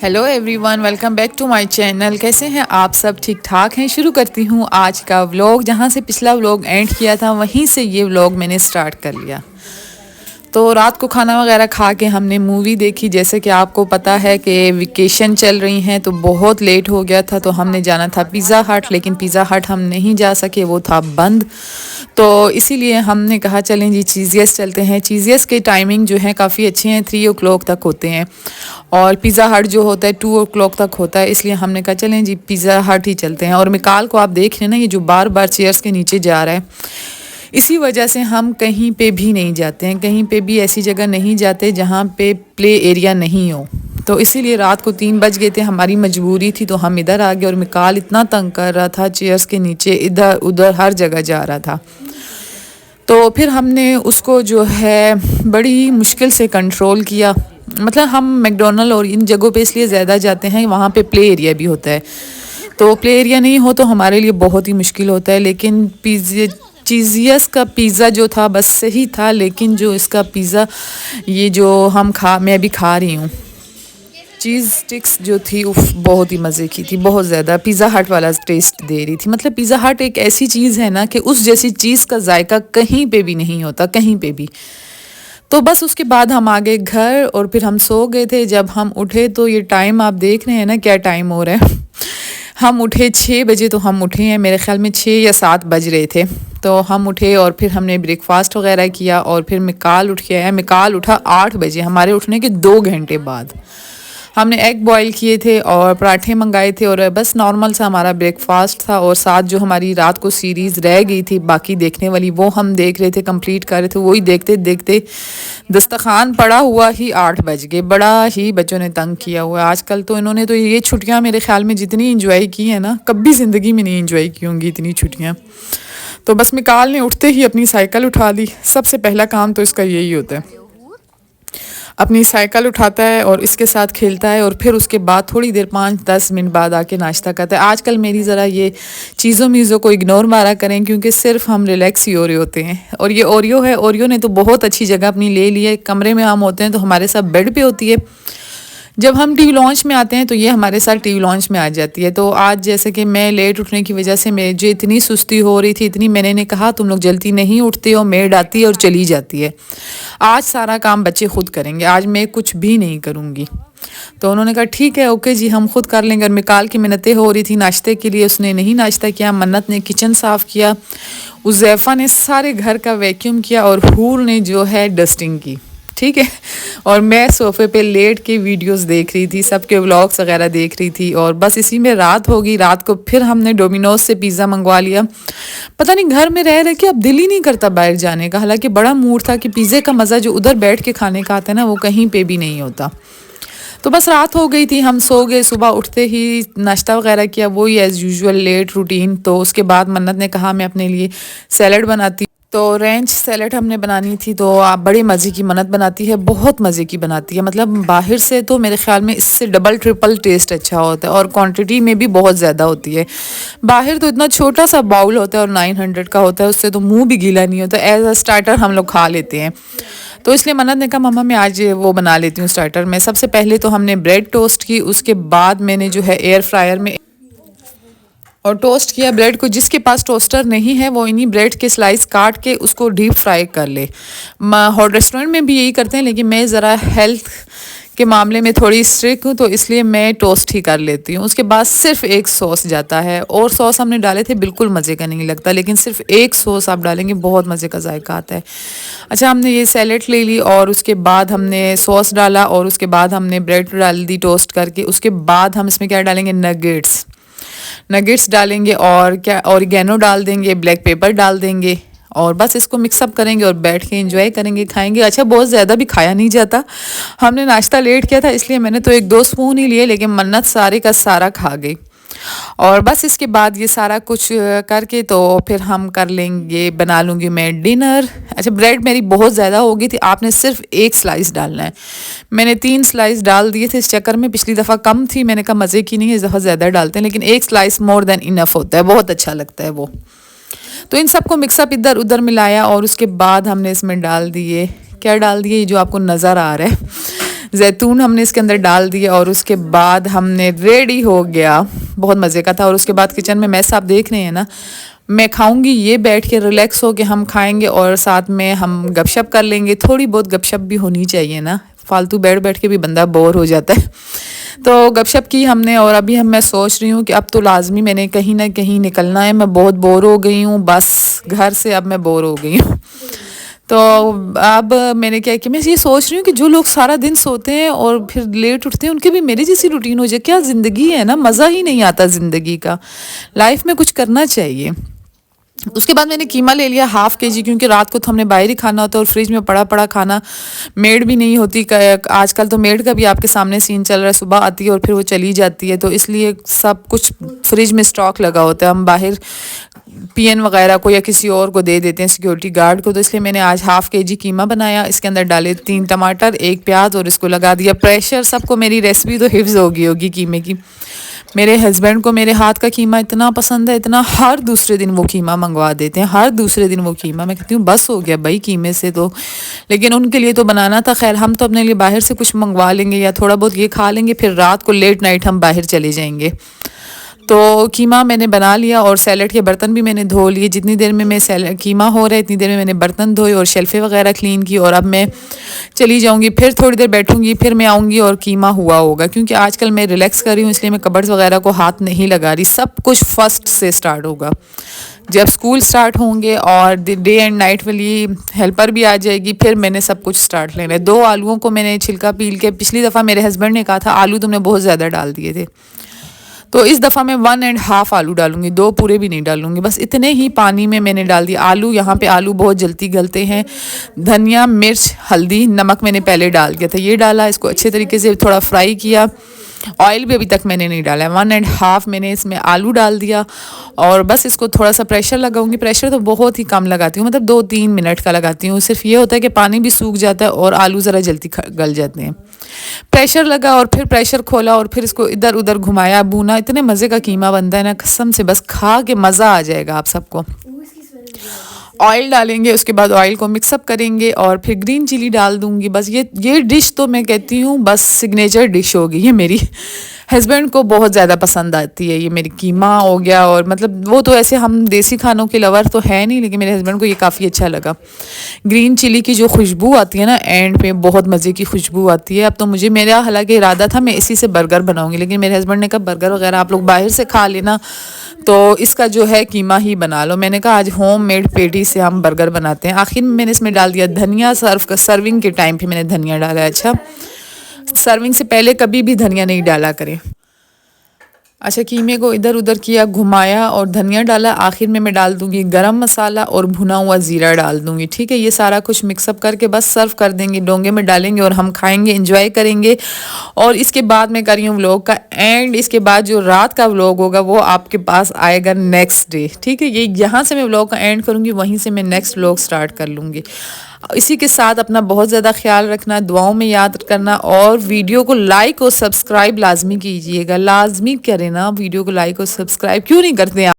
Hello everyone, welcome back to my channel. कैसे हैं आप सब? ठीक ठाक हैं। शुरू करती हूँ आज का व्लॉग। जहाँ से पिछला व्लॉग एंड किया था वहीं से ये व्लॉग मैंने स्टार्ट कर लिया। तो रात को खाना वगैरह खा के हमने मूवी देखी। जैसे कि आपको पता है कि वेकेशन चल रही हैं तो बहुत लेट हो गया था, तो हमने जाना था पिज़्ज़ा हट, लेकिन पिज़्ज़ा हट हम नहीं जा सके, वो था बंद। तो इसीलिए हमने कहा चलें जी चीज़ियस चलते हैं। चीज़ियस के टाइमिंग जो है काफ़ी अच्छे हैं, 3 o'clock तक होते हैं और पिज़्ज़ा हट जो होता है 2 o'clock तक होता है। इसलिए हमने कहा चलें जी पिज़्ज़ा हट ही चलते हैं। और मिकाल को आप देख रहे हैं ना, ये जो बार बार चेयर्स के नीचे जा रहा है, इसी वजह से हम कहीं पे भी नहीं जाते हैं। कहीं पे भी ऐसी जगह नहीं जाते जहाँ पे प्ले एरिया नहीं हो। तो इसीलिए रात को 3 बज गए थे, हमारी मजबूरी थी, तो हम इधर आ गए। और मिकाल इतना तंग कर रहा था, चेयर्स के नीचे इधर उधर हर जगह जा रहा था। तो फिर हमने उसको जो है बड़ी मुश्किल से कंट्रोल किया। मतलब हम मैकडोनल्ड और इन जगहों पे इसलिए ज़्यादा जाते हैं, वहाँ पे प्ले एरिया भी होता है। तो प्ले एरिया नहीं हो तो हमारे लिए बहुत ही मुश्किल होता है। लेकिन चीज़ियस का पिज़्ज़ा जो था बस सही था, लेकिन जो इसका पिज़्ज़ा ये जो मैं भी खा रही हूँ, चीज़ स्टिक्स जो थी उफ बहुत ही मज़े की थी, बहुत ज़्यादा पिज़्ज़ा हट वाला टेस्ट दे रही थी। मतलब पिज़्ज़ा हट एक ऐसी चीज़ है ना कि उस जैसी चीज़ का जायका कहीं पे भी नहीं होता, कहीं पे भी। तो बस उसके बाद हम आ गए घर और फिर हम सो गए थे। जब हम उठे तो ये टाइम आप देख रहे हैं ना क्या टाइम हो रहा है। हम उठे 6 बजे, तो हम उठे हैं मेरे ख्याल में 6 या 7 बज रहे थे। तो हम उठे और फिर हमने ब्रेकफास्ट वगैरह किया और फिर मिकाल उठ के आया। मिकाल उठा 8 बजे, हमारे उठने के 2 घंटे बाद। हमने एग बॉईल किए थे और पराठे मंगाए थे और बस नॉर्मल सा हमारा ब्रेकफास्ट था। और साथ जो हमारी रात को सीरीज़ रह गई थी बाकी देखने वाली, वो हम देख रहे थे, कंप्लीट कर रहे थे। वही देखते देखते दस्तरखान पड़ा हुआ ही 8 बज गए। बड़ा ही बच्चों ने तंग किया हुआ है आजकल। तो इन्होंने तो ये छुट्टियां मेरे ख्याल में जितनी इंजॉय की है ना, कभी ज़िंदगी में नहीं इंजॉय की होंगी इतनी छुट्टियाँ। तो बस मिकाल ने उठते ही अपनी साइकिल उठा ली। सबसे पहला काम तो इसका यही होता है, अपनी साइकिल उठाता है और इसके साथ खेलता है। और फिर उसके बाद थोड़ी देर 5-10 मिनट बाद आके नाश्ता करता है। आजकल मेरी ज़रा ये चीज़ों मीज़ों को इग्नोर मारा करें, क्योंकि सिर्फ हम रिलैक्स ही हो रहे होते हैं। और ये ओरियो है, ओरियो ने तो बहुत अच्छी जगह अपनी ले ली है। कमरे में हम होते हैं तो हमारे साथ बेड पे होती है, जब हम टीवी लॉन्च में आते हैं तो ये हमारे साथ टीवी लॉन्च में आ जाती है। तो आज जैसे कि मैं लेट उठने की वजह से मुझे इतनी सुस्ती हो रही थी, इतनी, मैंने कहा तुम लोग जल्दी नहीं उठते हो, मेड आती है और चली जाती है। आज सारा काम बच्चे खुद करेंगे, आज मैं कुछ भी नहीं करूँगी। तो उन्होंने कहा ठीक है, ओके जी, हम खुद कर लेंगे। और मिकाल की मिन्नतें हो रही थी नाश्ते के लिए, उसने नहीं नाश्ता किया। मन्नत ने किचन साफ़ किया, उज़ैफ़ा ने सारे घर का वैक्यूम किया और हूर ने जो है डस्टिंग की, ठीक है। और मैं सोफ़े पे लेट के वीडियोस देख रही थी, सबके व्लॉग्स वगैरह देख रही थी। और बस इसी में रात होगी। रात को फिर हमने डोमिनोज से पिज़्ज़ा मंगवा लिया। पता नहीं घर में रह रहे कि अब दिल ही नहीं करता बाहर जाने का। हालांकि बड़ा मूड था कि पिज़्ज़े का मज़ा जो उधर बैठ के खाने का आता है ना, वो कहीं पे भी नहीं होता। तो बस रात हो गई थी, हम सो गए। सुबह उठते ही नाश्ता वगैरह किया, वही एज़ यूजुअल लेट रूटीन। तो उसके बाद मन्नत ने कहा मैं अपने लिए सैलड बनाती, तो रेंच सैलड हमने बनानी थी। तो आप बड़े मज़े की मन्नत बनाती है, बहुत मज़े की बनाती है। मतलब बाहर से तो मेरे ख्याल में इससे डबल ट्रिपल टेस्ट अच्छा होता है और क्वांटिटी में भी बहुत ज़्यादा होती है। बाहर तो इतना छोटा सा बाउल होता है और 900 का होता है, उससे तो मुंह भी गीला नहीं होता। एज अ स्टार्टर हम लोग खा लेते हैं। तो इसलिए मन्नत ने कहा मम्मा मैं आज वो बना लेती हूँ स्टार्टर में। सबसे पहले तो हमने ब्रेड टोस्ट की, उसके बाद मैंने जो है एयर फ्रायर में और टोस्ट किया ब्रेड को। जिसके पास टोस्टर नहीं है वो इन्हीं ब्रेड के स्लाइस काट के उसको डीप फ्राई कर ले। हॉट रेस्टोरेंट में भी यही करते हैं, लेकिन मैं ज़रा हेल्थ के मामले में थोड़ी स्ट्रिक्ट हूँ, तो इसलिए मैं टोस्ट ही कर लेती हूँ। उसके बाद सिर्फ एक सॉस जाता है, और सॉस हमने डाले थे बिल्कुल मज़े का नहीं लगता, लेकिन सिर्फ एक सॉस आप डालेंगे बहुत मज़े का जायका आता है। अच्छा, हमने ये सैलेड ले ली और उसके बाद हमने सॉस डाला और उसके बाद हमने ब्रेड डाल दी टोस्ट करके। उसके बाद हम इसमें क्या डालेंगे, नगेट्स डालेंगे और क्या ऑरिगेनो डाल देंगे, ब्लैक पेपर डाल देंगे और बस इसको मिक्सअप करेंगे और बैठ के एंजॉय करेंगे, खाएंगे। अच्छा, बहुत ज़्यादा भी खाया नहीं जाता, हमने नाश्ता लेट किया था इसलिए मैंने तो 1-2 स्पून ही लिए, लेकिन मन्नत सारे का सारा खा गई। और बस इसके बाद ये सारा कुछ करके तो फिर हम कर लेंगे, बना लूँगी मैं डिनर। अच्छा, ब्रेड मेरी बहुत ज़्यादा हो गई थी, आपने सिर्फ 1 स्लाइस डालना है। मैंने 3 स्लाइस डाल दिए थे इस चक्कर में, पिछली दफ़ा कम थी, मैंने कहा मज़े की नहीं है, इस दफ़ा ज़्यादा डालते हैं, लेकिन 1 स्लाइस मोर देन इनफ होता है, बहुत अच्छा लगता है वो। तो इन सबको मिक्सअप इधर उधर मिलाया और उसके बाद हमने इसमें डाल दिए, क्या डाल दिए, जो आपको नज़र आ रहा है, जैतून हमने इसके अंदर डाल दिया और उसके बाद हमने रेडी हो गया। बहुत मज़े का था। और उसके बाद किचन में मैस आप देख रहे हैं ना, मैं खाऊंगी ये बैठ के, रिलैक्स हो के हम खाएंगे और साथ में हम गपशप कर लेंगे। थोड़ी बहुत गपशप भी होनी चाहिए ना, फालतू बैठ बैठ के भी बंदा बोर हो जाता है। तो गपशप की हमने और अभी मैं सोच रही हूँ कि अब तो लाजमी मैंने कहीं ना कहीं निकलना है। मैं बहुत बोर हो गई हूँ बस घर से, अब मैं बोर हो गई हूँ। तो अब मैंने क्या कि मैं ये सोच रही हूँ कि जो लोग सारा दिन सोते हैं और फिर लेट उठते हैं उनकी भी मेरी जैसी रूटीन हो जाए। क्या ज़िंदगी है ना, मज़ा ही नहीं आता ज़िंदगी का। लाइफ में कुछ करना चाहिए। उसके बाद मैंने कीमा ले लिया ½ kg, क्योंकि रात को तो हमने बाहर ही खाना होता है और फ्रिज में पड़ा पड़ा खाना, मेड भी नहीं होती। आजकल तो मेड का भी आपके सामने सीन चल रहा है, सुबह आती है और फिर वो चली जाती है, तो इसलिए सब कुछ फ्रिज में स्टॉक लगा होता है। हम बाहर पीएन वगैरह को या किसी और को दे देते हैं, सिक्योरिटी गार्ड को। तो इसलिए मैंने आज ½ kg कीमा बनाया। इसके अंदर डाले 3 टमाटर, 1 प्याज और इसको लगा दिया प्रेशर। सबको मेरी रेसिपी तो हिफ्ज़ होगी कीमे की। मेरे हस्बैंड को मेरे हाथ का कीमा इतना पसंद है, इतना, हर दूसरे दिन वो कीमा मंगवा देते हैं, हर दूसरे दिन वो कीमा। मैं कहती हूँ बस हो गया भाई कीमे से तो, लेकिन उनके लिए तो बनाना था। खैर हम तो अपने लिए बाहर से कुछ मंगवा लेंगे या थोड़ा बहुत ये खा लेंगे, फिर रात को लेट नाइट हम बाहर चले जाएंगे। तो कीमा मैंने बना लिया और सैलड के बर्तन भी मैंने धो लिए। जितनी देर में कीमा हो रहा है इतनी देर में मैंने बर्तन धोए और शेल्फे वगैरह क्लीन की। और अब मैं चली जाऊंगी, फिर थोड़ी देर बैठूंगी, फिर मैं आऊँगी और कीमा हुआ होगा। क्योंकि आजकल मैं रिलैक्स कर रही हूँ, इसलिए मैं कबर्ड्स वगैरह को हाथ नहीं लगा रही। सब कुछ फर्स्ट से स्टार्ट होगा जब स्कूल स्टार्ट होंगे और डे एंड नाइट वाली हेल्पर भी आ जाएगी, फिर मैंने सब कुछ स्टार्ट लेना है। 2 आलूओं को मैंने छिलका पील के, पिछली दफ़ा मेरे हस्बैंड ने कहा था आलू तुमने बहुत ज़्यादा डाल दिए थे, तो इस दफ़ा मैं 1.5 आलू डालूंगी, 2 पूरे भी नहीं डालूंगी। बस इतने ही पानी में मैंने डाल दिया आलू। यहाँ पे आलू बहुत जल्दी गलते हैं। धनिया, मिर्च, हल्दी, नमक मैंने पहले डाल दिया था, ये डाला, इसको अच्छे तरीके से थोड़ा फ्राई किया। ऑयल भी अभी तक मैंने नहीं डाला है। 1.5 मैंने इसमें आलू डाल दिया और बस इसको थोड़ा सा प्रेशर लगाऊंगी। प्रेशर तो बहुत ही कम लगाती हूँ, मतलब 2-3 मिनट का लगाती हूँ। सिर्फ ये होता है कि पानी भी सूख जाता है और आलू ज़रा जल्दी गल जाते हैं। प्रेशर लगा और फिर प्रेशर खोला और फिर इसको इधर उधर घुमाया, भूना। इतने मज़े का कीमा बनता है ना, कसम से, बस खा के मज़ा आ जाएगा आप सबको। ऑयल डालेंगे, उसके बाद ऑयल को मिक्सअप करेंगे और फिर ग्रीन चिली डाल दूंगी। बस ये डिश तो मैं कहती हूँ बस सिग्नेचर डिश होगी ये मेरी। हस्बैंड को बहुत ज़्यादा पसंद आती है ये मेरी कीमा हो गया। और मतलब वो तो ऐसे हम देसी खानों के लवर तो है नहीं, लेकिन मेरे हस्बैंड को ये काफ़ी अच्छा लगा। ग्रीन चिली की जो खुशबू आती है ना एंड पे, बहुत मज़े की खुशबू आती है। अब तो मुझे, मेरा हालांकि इरादा था मैं इसी से बर्गर बनाऊंगी, लेकिन मेरे हस्बैंड ने कहा बर्गर वगैरह आप लोग बाहर से खा लेना, तो इसका जो है कीमा ही बना लो। मैंने कहा आज होम मेड पेटी से हम बर्गर बनाते हैं। आखिर में मैंने इसमें डाल दिया धनिया। सर्विंग के टाइम पे मैंने धनिया डाला है। अच्छा, सर्विंग से पहले कभी भी धनिया नहीं डाला करें। अच्छा, कीमे को इधर उधर किया, घुमाया और धनिया डाला। आखिर में मैं डाल दूंगी गरम मसाला और भुना हुआ ज़ीरा डाल दूंगी। ठीक है, ये सारा कुछ मिक्सअप करके बस सर्व कर देंगे, डोंगे में डालेंगे और हम खाएंगे, एंजॉय करेंगे। और इसके बाद मैं कर रही हूँ व्लॉग का एंड। इसके बाद जो रात का व्लॉग होगा वो आपके पास आएगा नेक्स्ट डे। ठीक है, ये यहाँ से मैं व्लॉग का एंड करूँगी, वहीं से मैं नेक्स्ट व्लॉग स्टार्ट कर लूँगी। इसी के साथ अपना बहुत ज़्यादा ख्याल रखना, दुआओं में याद करना और वीडियो को लाइक और सब्सक्राइब लाजमी कीजिएगा। लाजमी करें ना, वीडियो को लाइक और सब्सक्राइब क्यों नहीं करते हैं?